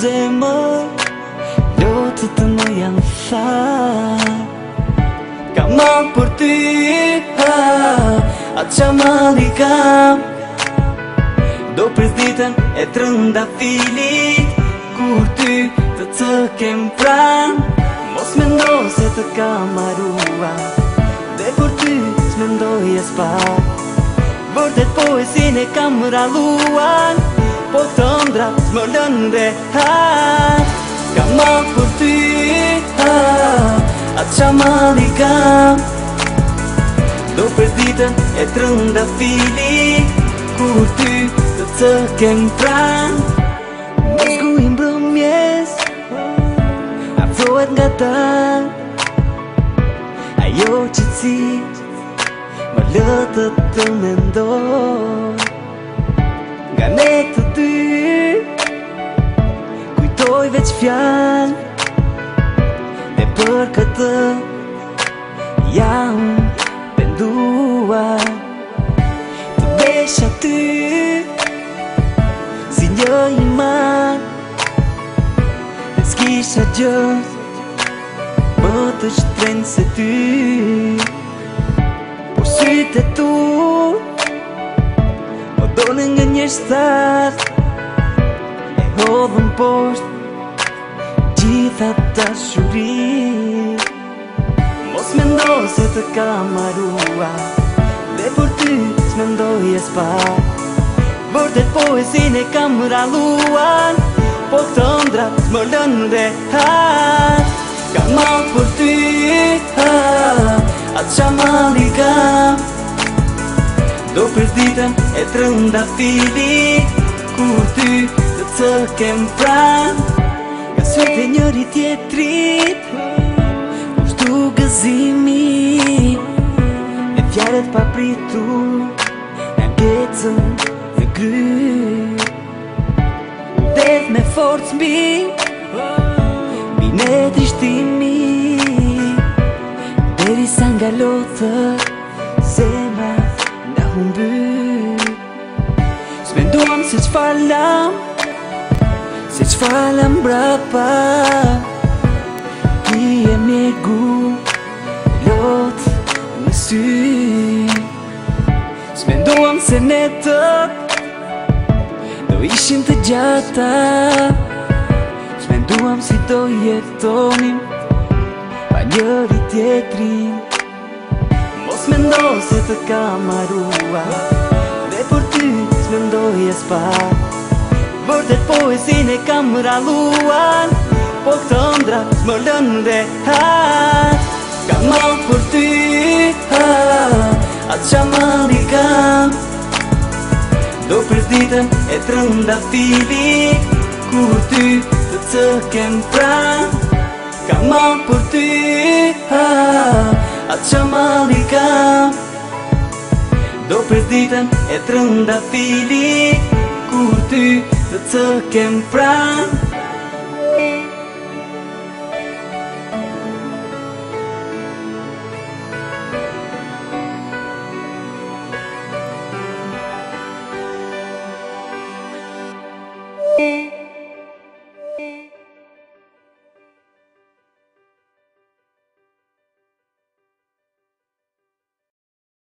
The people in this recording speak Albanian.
zemër, lotët të më janë tha. Ka mal për ty, atë qa mali kam. Do pres ditën e trënda filit, kur ty të cëkem pran. Mos mendo se të kam marrua, dhe për ty s'mendoj e s'pa. Vërtet poesin e kam ralluan, po të ëndrat më lën dhe Ka mal për ty, atë qa mali kam. Do pres ditën e trënda filit, kur ty të cëkem pran. Mozgu i mbrëmjes afrohet nga dal, ajo qëtësit më lëtët të mendoj. Nga ne të dy kujtoj veç fjall, dhe për këtë jam penduar. Të besha ty si një iman, dhe s'kisha gjë më të shtrenjtë se ty. Por sytë e tu më dole nga një shtat, e hodhën poshtë gjitha dashuri. Mos mendo se të kam marrua, dhe për ty s'mendoj e s'pa. Vërtet poesin e kam ralluan, po këtë ëndrat më lën dhe Ka mal për ty, atë qa mali kam. Do pres ditën e trënda filit, kur ty të cëkem pran. Nga sytë e njëri tjetrit kushtu gëzimi, e fjalët pa pritur në ngecën dhe gry. Udheth me forcë mbi ne trishtimi, derisa nga lotët zemra nga humby. S'menduam se ç'falam, se ç'falam brapa. Ti e mjegu lot në sy. S'menduam se netët do ishin të gjata. S'menduam si do jetonim pa njëri tjetrin. Mos mendo se të kam marrua, dhe për ty s'mendoj e s'pa. Vërtet poesin e kam ralluan, po këtë ëndrat më lën dhe Ka mal për ty, atë qa mali kam. Do pres ditën e trënda filit, kur ty të cëkem pran. Ka mal për ty, atë qa mali kam. Do pres ditën e trënda filit, kur ty të cëkem pran.